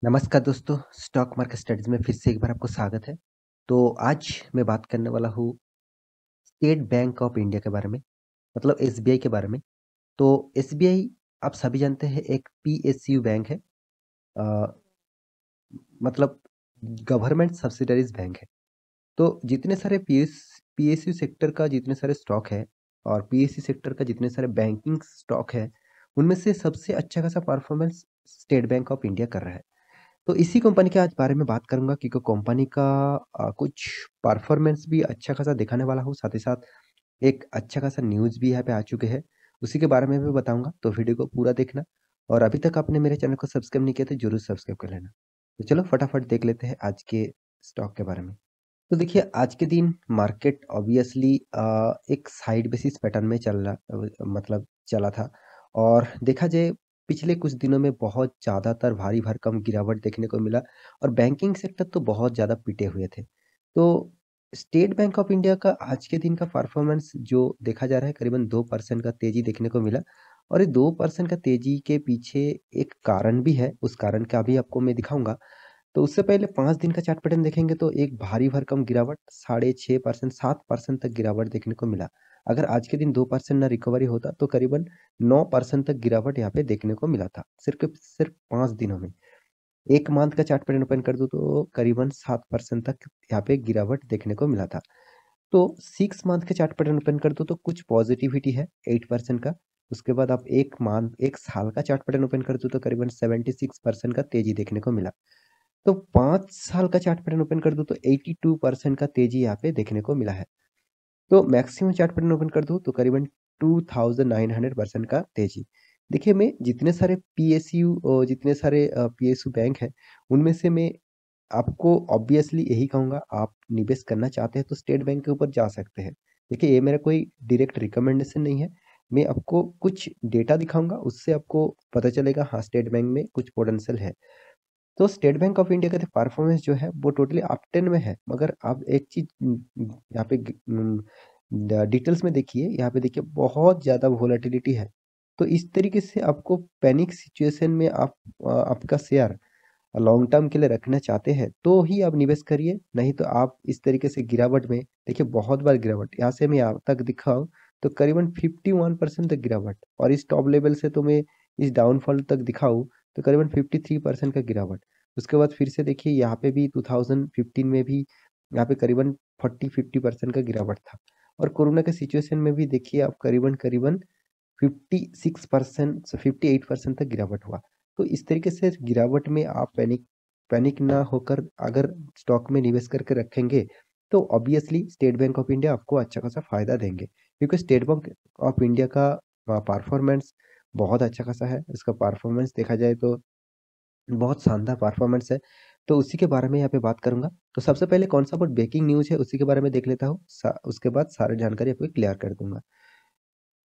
नमस्कार दोस्तों, stock market studies में फिर से एक बार आपको स्वागत है। तो आज मैं बात करने वाला हूँ स्टेट बैंक ऑफ इंडिया के बारे में, मतलब एसबीआई के बारे में। तो एसबीआई आप सभी जानते हैं एक पीएसयू बैंक है, अ, मतलब गवर्नमेंट सब्सिडरीज बैंक है। तो जितने सारे पीएसयू सेक्टर का जितने सारे स्टॉक है और पीएसयू सेक्टर का जितने सारे बैंकिंग स्टॉक है, उनमें से सबसे अच्छा खासा performance state bank of India कर रहा है। तो इसी कंपनी के आज बारे में बात करूँगा क्योंकि कंपनी का कुछ परफॉर्मेंस भी अच्छा खासा दिखाने वाला हूँ, साथ ही साथ एक अच्छा खासा न्यूज़ भी यहाँ पे आ चुके हैं, उसी के बारे में भी बताऊँगा, तो वीडियो को पूरा देखना। और अभी तक आपने मेरे चैनल को सब्सक्राइब नहीं किया तो ज़रूर सब्सक्राइब कर लेना। तो चलो फटाफट देख लेते हैं आज के स्टॉक के बारे में। तो देखिए आज के दिन मार्केट ऑब्वियसली एक साइड बेसिस पैटर्न में मतलब चला था। और देखा जाए पिछले कुछ दिनों में बहुत ज़्यादातर भारी भरकम गिरावट देखने को मिला और बैंकिंग सेक्टर तो बहुत ज़्यादा पिटे हुए थे। तो स्टेट बैंक ऑफ इंडिया का आज के दिन का परफॉर्मेंस जो देखा जा रहा है करीबन 2% का तेजी देखने को मिला। और ये 2% का तेजी के पीछे एक कारण भी है, उस कारण का भी आपको मैं दिखाऊंगा। तो उससे पहले 5 दिन का चार्ट पैटर्न देखेंगे तो एक भारी भरकम गिरावट 6.5% 7% तक गिरावट देखने को मिला। अगर आज के दिन 2% ना रिकवरी होता तो करीबन 9% तक गिरावट यहाँ पे देखने को मिला था, सिर्फ 5 दिनों में। 1 मंथ का चार्ट पैटर्न ओपन कर दूँ तो करीबन 7% तक यहाँ पे गिरावट देखने को मिला था। तो 6 मंथ के चार्ट पैटर्न ओपन कर दो तो कुछ पॉजिटिविटी है 8% का। उसके बाद आप 1 साल का चार्ट पैटर्न ओपन कर दो तो करीबन 76% का तेजी देखने को मिला। तो 5 साल का चार्ट पैटर्न ओपन कर दूँ तो 82% का तेजी यहाँ पे देखने को मिला है। तो मैक्सिमम चार्ट पैटर्न ओपन कर दूँ तो करीबन 2900% का तेजी। देखिए मैं जितने सारे पीएसयू बैंक हैं, उनमें से मैं आपको ऑब्वियसली यही कहूँगा, आप निवेश करना चाहते हैं तो स्टेट बैंक के ऊपर जा सकते हैं। देखिए ये मेरा कोई डायरेक्ट रिकमेंडेशन नहीं है, मैं आपको कुछ डेटा दिखाऊँगा, उससे आपको पता चलेगा हाँ, स्टेट बैंक में कुछ पोटेंशियल है। तो स्टेट बैंक ऑफ इंडिया का परफॉर्मेंस जो है वो टोटली अप 10 में है, मगर आप एक चीज यहाँ पे डिटेल्स में देखिए, यहाँ पे देखिए बहुत ज़्यादा वोलेटिलिटी है। तो इस तरीके से आपको पैनिक सिचुएशन में आपका शेयर लॉन्ग टर्म के लिए रखना चाहते हैं तो ही आप निवेश करिए, नहीं तो आप इस तरीके से गिरावट में देखिए बहुत बार गिरावट यहाँ से मैं यहाँ तक दिखाऊं तो करीबन 51% तक गिरावट, और इस टॉप लेवल से तो मैं इस डाउनफॉल तक दिखाऊं तो करीबन 53% का गिरावट। उसके बाद फिर से देखिए यहाँ पे भी 2015 में भी यहाँ पे करीबन 40-50% का गिरावट था। और कोरोना के सिचुएशन में भी देखिए आप करीबन करीबन 56% से 58% तक गिरावट हुआ। तो इस तरीके से गिरावट में आप पैनिक पैनिक ना होकर अगर स्टॉक में निवेश करके रखेंगे तो obviously state bank of India आपको अच्छा खासा फायदा देंगे, क्योंकि स्टेट बैंक ऑफ इंडिया का परफॉर्मेंस बहुत अच्छा खासा है। इसका परफॉर्मेंस देखा जाए तो बहुत शानदार परफॉर्मेंस है। तो उसी के बारे में यहाँ पे बात करूंगा। तो सबसे पहले कौन सा बहुत ब्रेकिंग न्यूज है उसी के बारे में देख लेता हूँ, उसके बाद सारी जानकारी आपको क्लियर कर दूंगा।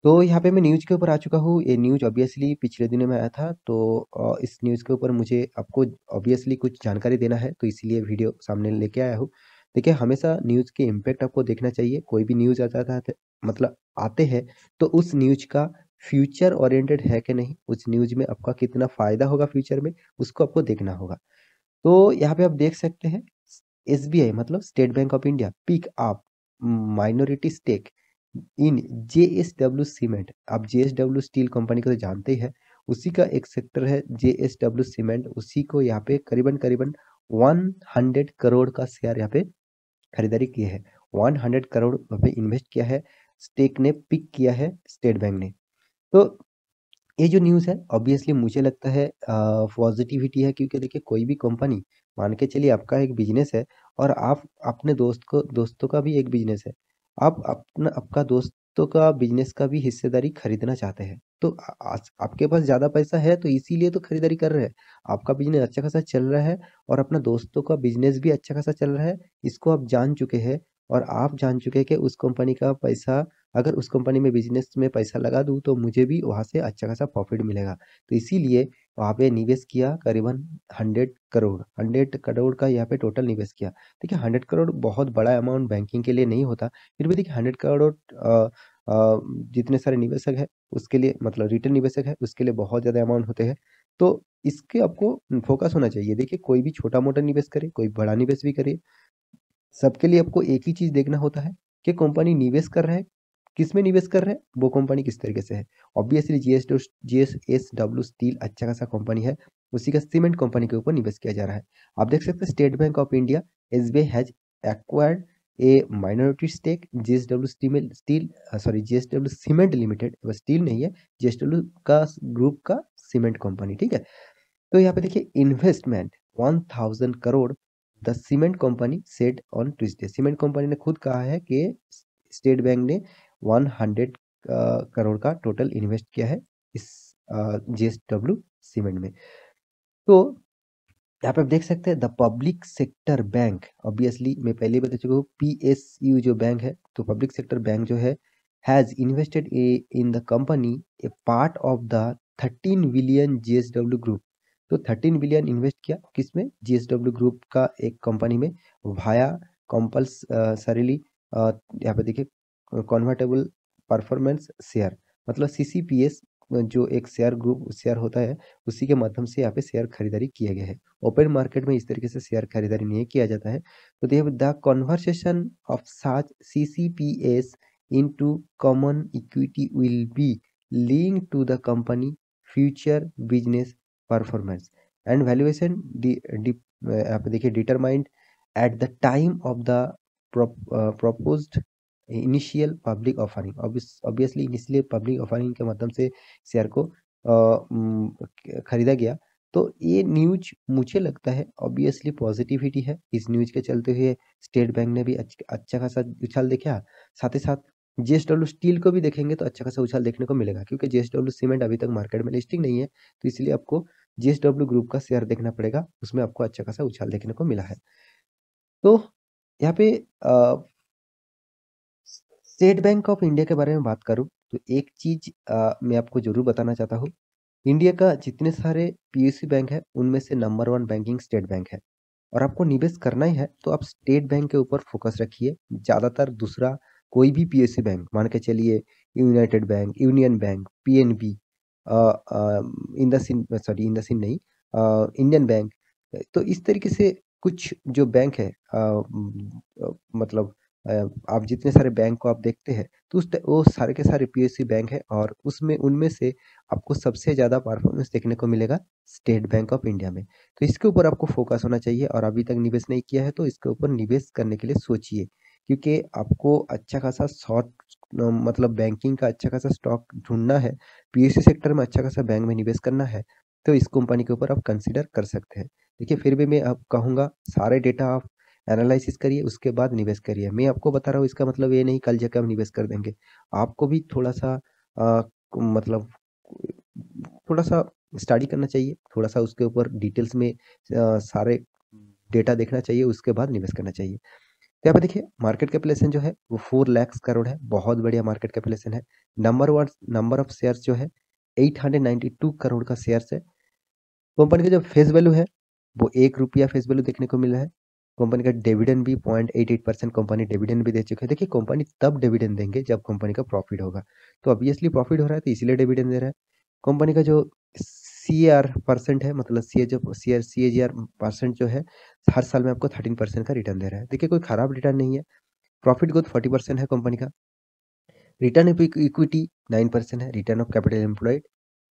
तो यहाँ पे मैं न्यूज़ के ऊपर आ चुका हूँ। ये न्यूज़ ऑब्वियसली पिछले दिनों में आया था, तो इस न्यूज़ के ऊपर मुझे आपको ऑब्वियसली कुछ जानकारी देना है, तो इसीलिए वीडियो सामने लेके आया हूँ। देखिए हमेशा न्यूज़ के इम्पैक्ट आपको देखना चाहिए, कोई भी न्यूज़ आता था मतलब आते हैं तो उस न्यूज़ का फ्यूचर ओरिएंटेड है कि नहीं, उस न्यूज़ में आपका कितना फ़ायदा होगा फ्यूचर में, उसको आपको देखना होगा। तो यहाँ पे आप देख सकते हैं एसबीआई मतलब state bank of India pick up minority stake in JSW cement. आप जेएसडब्ल्यू स्टील कंपनी को तो जानते ही है, उसी का एक सेक्टर है जेएसडब्ल्यू सीमेंट, उसी को यहाँ पे करीबन करीबन 100 करोड़ का शेयर यहाँ पे खरीदारी की है। 100 करोड़ यहाँ पे इन्वेस्ट किया है, स्टेक ने पिक किया है स्टेट बैंक ने। तो ये जो न्यूज़ है ऑब्वियसली मुझे लगता है पॉजिटिविटी है, क्योंकि देखिए कोई भी कंपनी, मान के चलिए आपका एक बिजनेस है और आप अपने दोस्तों का भी एक बिजनेस है, आप अपना आपका दोस्तों का बिजनेस का भी हिस्सेदारी खरीदना चाहते हैं, तो आज आपके पास ज़्यादा पैसा है तो इसीलिए तो खरीदारी कर रहे हैं। आपका बिजनेस अच्छा खासा चल रहा है और अपना दोस्तों का बिजनेस भी अच्छा खासा चल रहा है, इसको आप जान चुके हैं। और आप जान चुके हैं कि उस कंपनी का पैसा, अगर उस कंपनी में बिजनेस में पैसा लगा दूँ तो मुझे भी वहाँ से अच्छा खासा प्रॉफिट मिलेगा। तो इसीलिए वहाँ पे निवेश किया करीबन 100 करोड़ का यहाँ पे टोटल निवेश किया। देखिए 100 करोड़ बहुत बड़ा अमाउंट बैंकिंग के लिए नहीं होता, फिर भी देखिए 100 करोड़ जितने सारे निवेशक हैं उसके लिए, मतलब रिटेल निवेशक है उसके लिए बहुत ज़्यादा अमाउंट होते हैं। तो इसके आपको फोकस होना चाहिए। देखिए कोई भी छोटा-मोटा निवेश करे, कोई बड़ा निवेश भी करे, सबके लिए आपको एक ही चीज़ देखना होता है कि कंपनी निवेश कर रहा है, किसमें निवेश कर रहा है, वो कंपनी किस तरीके से है। ऑब्वियसली जीएसडब्ल्यू स्टील अच्छा खासा कंपनी है, उसी का सीमेंट कंपनी के ऊपर निवेश किया जा रहा है। आप देख सकते हैं state bank of India SBI has acquired a minority stake JSW JSW cement limited, बस स्टील नहीं है, जीएसडब्ल्यू का ग्रुप का सीमेंट कंपनी, ठीक है। तो यहाँ पे देखिए investment 1000 crore the cement company said on Tuesday. Cement company ने खुद कहा है कि स्टेट बैंक ने 100 करोड़ का टोटल इन्वेस्ट किया है इस जेएसडब्ल्यू सीमेंट में। तो यहाँ पे आप देख सकते हैं the public sector bank, obviously मैं पहले ही बता चुका हूँ पीएसयू जो बैंक है, तो पब्लिक सेक्टर बैंक जो है has invested in the company a part of the 13 billion JSW group. तो 13 बिलियन इन्वेस्ट किया किसमें, जीएसडब्ल्यू ग्रुप का एक कंपनी में, वाया कंपल्सरीली यहाँ पे देखिए कन्वर्टेबल परफॉर्मेंस शेयर, मतलब सीसीपीएस जो एक शेयर होता है, उसी के माध्यम से यहाँ पे शेयर खरीदारी किया गया है। ओपन मार्केट में इस तरीके से शेयर खरीदारी नहीं किया जाता है। तो they the conversation of such CCPS into common equity will be linked to the company future business performance and valuation यहाँ पे देखिए determined at the time of the proposed initial public offering. Obviously initial public offering के माध्यम से share को खरीदा गया। तो ये न्यूज मुझे लगता है ऑब्वियसली पॉजिटिविटी है। इस न्यूज के चलते हुए स्टेट बैंक ने भी अच्छा खासा उछाल देखा। साथ ही साथ जेएसडब्ल्यू स्टील को भी देखेंगे तो अच्छा खासा उछाल देखने को मिलेगा, क्योंकि जेएसडब्ल्यू सीमेंट अभी तक मार्केट में लिस्टिंग नहीं है, तो इसलिए आपको जेएसडब्ल्यू ग्रुप का शेयर देखना पड़ेगा, उसमें आपको अच्छा खासा उछाल देखने को मिला है। तो यहाँ पे स्टेट बैंक ऑफ इंडिया के बारे में बात करूँ तो एक चीज मैं आपको जरूर बताना चाहता हूँ। इंडिया का जितने सारे पीएसयू बैंक है उनमें से नंबर 1 बैंकिंग स्टेट बैंक है, और आपको निवेश करना ही है तो आप स्टेट बैंक के ऊपर फोकस रखिए। ज्यादातर दूसरा कोई भी पीएसयू बैंक मान के चलिए, United bank, union bank, PNB, IndusInd नहीं, इंडियन बैंक, तो इस तरीके से कुछ जो बैंक है मतलब अ, आप जितने सारे बैंक को आप देखते हैं तो वो सारे के सारे पीएसयू बैंक है, और उसमें उनमें से आपको सबसे ज़्यादा परफॉर्मेंस देखने को मिलेगा स्टेट बैंक ऑफ इंडिया में। तो इसके ऊपर आपको फोकस होना चाहिए, और अभी तक निवेश नहीं किया है तो इसके ऊपर निवेश करने के लिए सोचिए, क्योंकि आपको अच्छा खासा मतलब बैंकिंग का अच्छा खासा स्टॉक ढूंढना है, पीएसयू सेक्टर में अच्छा खासा बैंक में निवेश करना है, तो इस कंपनी के ऊपर आप कंसिडर कर सकते हैं। देखिए फिर भी मैं आप कहूँगा सारे डेटा आप एनालिसिस करिए, उसके बाद निवेश करिए। मैं आपको बता रहा हूँ इसका मतलब ये नहीं कल जाके हम निवेश कर देंगे। आपको भी थोड़ा-सा मतलब थोड़ा-सा स्टडी करना चाहिए, थोड़ा-सा उसके ऊपर डिटेल्स में सारे डेटा देखना चाहिए, उसके बाद निवेश करना चाहिए। तो यहाँ पे देखिए मार्केट कैपिटलाइजेशन जो है वो 4 लाख करोड़ है, बहुत बढ़िया मार्केट कैपिटलाइजेशन है। नंबर ऑफ शेयर्स जो है 892 करोड़ का शेयर्स है। कंपनी का जो फेस वैल्यू है वो ₹1 फेस वैल्यू देखने को मिला है। कंपनी का डिविडेंड भी 0.88% कंपनी डिविडेंड भी दे चुके हैं। देखिए कंपनी तब डिविडेंड देंगे जब कंपनी का प्रॉफिट होगा, तो ऑब्वियसली प्रॉफिट हो रहा है तो इसीलिए डिविडेंड दे रहा है। कंपनी का जो सीआर परसेंट है, मतलब सीएजीआर परसेंट जो है, हर साल में आपको 13% का रिटर्न दे रहा है। देखिए कोई खराब रिटर्न नहीं है। प्रॉफिट ग्रोथ 40% है कंपनी का। रिटर्न ऑफ इक्विटी 9% है। रिटर्न ऑफ कैपिटल एम्प्लॉयड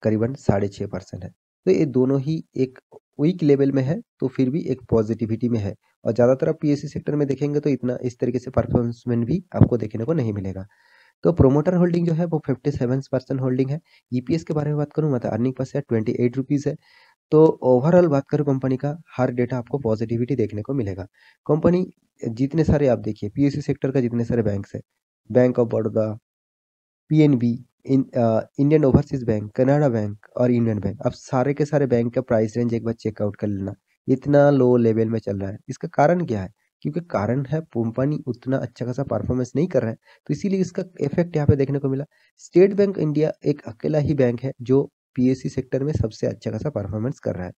करीबन 6.5% है। तो ये दोनों ही एक वीक लेवल में है, तो फिर भी एक पॉजिटिविटी में है, और ज़्यादातर आप पीएसयू सेक्टर में देखेंगे तो इतना इस तरीके से परफॉर्मेंस भी आपको देखने को नहीं मिलेगा। तो प्रोमोटर होल्डिंग जो है वो 57% होल्डिंग है। ईपीएस के बारे में बात करूँ मतलब अर्निंग पर शेयर 28 रुपीज़ है। तो ओवरऑल बात करूँ कंपनी का हर डेटा आपको पॉजिटिविटी देखने को मिलेगा। कंपनी जितने सारे आप देखिए पीएसयू सेक्टर का जितने सारे बैंक्स है, bank of Baroda, PNB, Indian overseas bank, Canada bank और यूनियन बैंक, अब सारे के सारे बैंक का प्राइस रेंज एक बार चेकआउट कर लेना, इतना लो लेवल में चल रहा है। इसका कारण क्या है? क्योंकि कारण है कंपनी उतना अच्छा खासा परफॉर्मेंस नहीं कर रहा है, तो इसीलिए इसका इफेक्ट यहाँ पे देखने को मिला। स्टेट बैंक इंडिया एक अकेला ही बैंक है जो पीएससी सेक्टर में सबसे अच्छा खासा परफॉर्मेंस कर रहा है,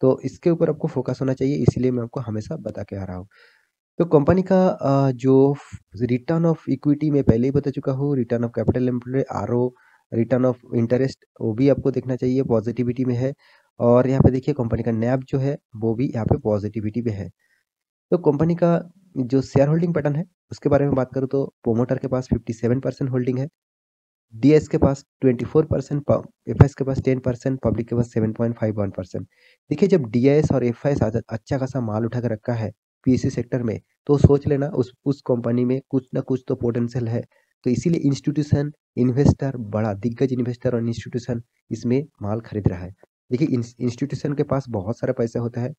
तो इसके ऊपर आपको फोकस होना चाहिए, इसीलिए मैं आपको हमेशा बता के आ रहा हूँ। तो कंपनी का जो रिटर्न ऑफ इक्विटी मैं पहले ही बता चुका हूँ, return of capital employed RO, return of interest वो भी आपको देखना चाहिए, पॉजिटिविटी में है। और यहाँ पे देखिए कंपनी का नैब जो है वो भी यहाँ पे पॉजिटिविटी पे है। तो कंपनी का जो शेयर होल्डिंग पैटर्न है उसके बारे में बात करूँ तो प्रोमोटर के पास 57% होल्डिंग है, डीएस के पास 24%, एफएस के पास 10%, पब्लिक के पास 7.51%। देखिए जब डीएस और एफएस अच्छा खासा माल उठा कर रखा है पीएसयू सेक्टर में, तो सोच लेना उस कंपनी में कुछ ना कुछ तो पोटेंशियल है। तो इसीलिए इंस्टीट्यूशन, इन्वेस्टर, बड़ा दिग्गज इन्वेस्टर और इंस्टीट्यूशन इसमें माल खरीद रहा है। देखिए इंस्टीट्यूशन के पास बहुत सारा पैसा होता है,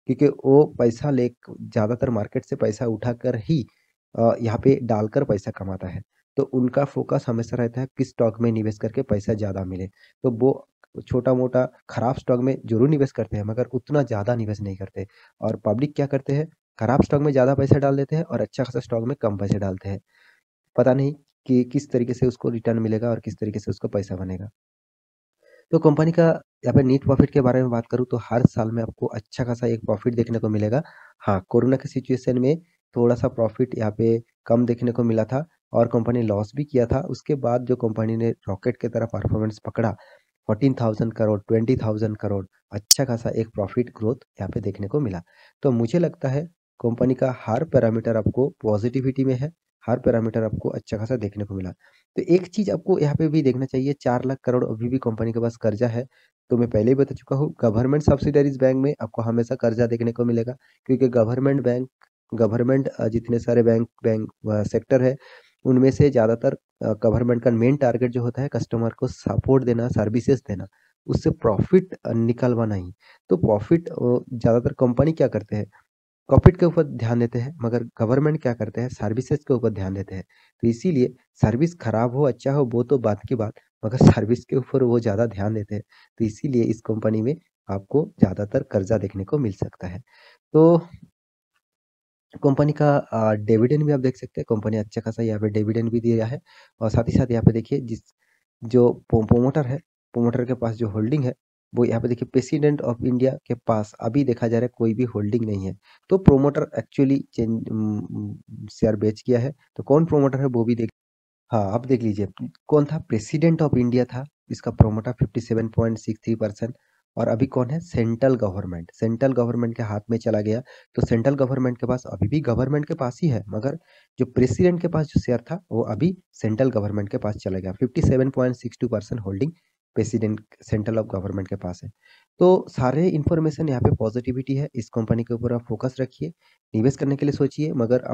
क्योंकि वो पैसा ले ज़्यादातर मार्केट से पैसा उठाकर ही यहाँ पे डालकर पैसा कमाता है। तो उनका फ़ोकस हमेशा रहता है किस स्टॉक में निवेश करके पैसा ज़्यादा मिले। तो वो छोटा-मोटा खराब स्टॉक में ज़रूर निवेश करते हैं, मगर उतना ज़्यादा निवेश नहीं करते। और पब्लिक क्या करते हैं, खराब स्टॉक में ज़्यादा पैसा डाल देते हैं और अच्छा खासा स्टॉक में कम पैसे डालते हैं। पता नहीं कि किस तरीके से उसको रिटर्न मिलेगा और किस तरीके से उसका पैसा बनेगा। तो कंपनी का यहाँ पे नेट प्रॉफ़िट के बारे में बात करूँ तो हर साल में आपको अच्छा खासा एक प्रॉफ़िट देखने को मिलेगा। हाँ, कोरोना की सिचुएशन में थोड़ा-सा प्रॉफ़िट यहाँ पे कम देखने को मिला था और कंपनी लॉस भी किया था। उसके बाद जो कंपनी ने रॉकेट की तरह परफ़ॉर्मेंस पकड़ा, 14,000 करोड़, 20,000 करोड़, अच्छा खासा एक प्रॉफ़िट ग्रोथ यहाँ पे देखने को मिला। तो मुझे लगता है कंपनी का हर पैरामीटर आपको पॉज़िटिविटी में है, हर पैरामीटर आपको अच्छा खासा देखने को मिला। तो एक चीज़ आपको यहाँ पे भी देखना चाहिए, 4 लाख करोड़ अभी भी कंपनी के पास कर्जा है। तो मैं पहले ही बता चुका हूँ, गवर्नमेंट सब्सिडीज़ बैंक में आपको हमेशा कर्जा देखने को मिलेगा, क्योंकि गवर्नमेंट जितने सारे बैंक बैंक सेक्टर है, उनमें से ज़्यादातर गवर्नमेंट का मेन टारगेट जो होता है कस्टमर को सपोर्ट देना, सर्विसेज़ देना, उससे प्रॉफ़िट निकलवाना ही। तो प्रॉफ़िट ज़्यादातर कंपनी क्या करते हैं, प्रॉफ़िट के ऊपर ध्यान देते हैं, मगर गवर्नमेंट क्या करते हैं, सर्विसेज़ के ऊपर ध्यान देते हैं। तो इसीलिए सर्विस खराब हो, अच्छा हो, वो तो बात की बात, मगर सर्विस के ऊपर वो ज़्यादा ध्यान देते हैं। तो इसीलिए इस कंपनी में आपको ज़्यादातर कर्ज़ा देखने को मिल सकता है। तो कंपनी का डिविडेंड भी आप देख सकते हैं, कंपनी अच्छा खासा यहाँ पे डिविडेंड भी दिया है और साथ ही साथ यहाँ पे देखिए जो प्रोमोटर है, प्रोमोटर के पास जो होल्डिंग है, वो यहाँ पे देखिए प्रेसिडेंट ऑफ इंडिया के पास अभी देखा जा रहा है कोई भी होल्डिंग नहीं है। तो प्रोमोटर एक्चुअली शेयर बेच गया है। तो कौन प्रोमोटर है वो भी देख, हाँ, आप देख लीजिए कौन था, प्रेसिडेंट ऑफ इंडिया था, इसका प्रोमोटर 57.63%। और अभी कौन है, सेंट्रल गवर्नमेंट के हाथ में चला गया। तो सेंट्रल गवर्नमेंट के पास अभी भी गवर्नमेंट के पास ही है, मगर जो प्रेसिडेंट के पास जो शेयर था वो अभी सेंट्रल गवर्नमेंट के पास चला गया। 57.62% holding president central of government के पास है। तो सारे इन्फॉर्मेशन यहाँ पे पॉजिटिविटी है, इस कंपनी के ऊपर आप फोकस रखिए, निवेश करने के लिए सोचिए, मगर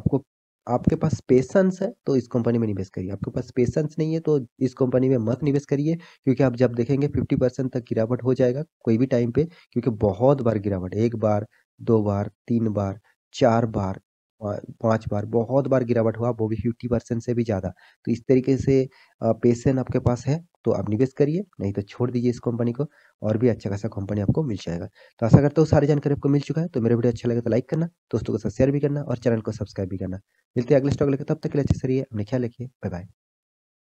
आपके पास पेशेंस है तो इस कंपनी में निवेश करिए, आपके पास पेशेंस नहीं है तो इस कंपनी में मत निवेश करिए, क्योंकि आप जब देखेंगे 50% तक गिरावट हो जाएगा कोई भी टाइम पे, क्योंकि बहुत बार गिरावट, 1 बार, 2 बार, 3 बार, 4 बार, 5 बार, बहुत बार गिरावट हुआ, वो भी 50% से भी ज़्यादा। तो इस तरीके से पेशेंस आपके पास है तो आप निवेश करिए, नहीं तो छोड़ दीजिए इस कंपनी को, और भी अच्छा खासा कंपनी आपको मिल जाएगा। तो आशा करता हूँ सारी जानकारी आपको मिल चुका है, तो मेरा वीडियो अच्छा लगे तो लाइक करना, दोस्तों के साथ शेयर भी करना और चैनल को सब्सक्राइब भी करना। मिलते हैं अगले स्टॉक लेकर, तब तक के लिए अच्छे से रहिए, अपना ख्याल रखिए, बाय बाय।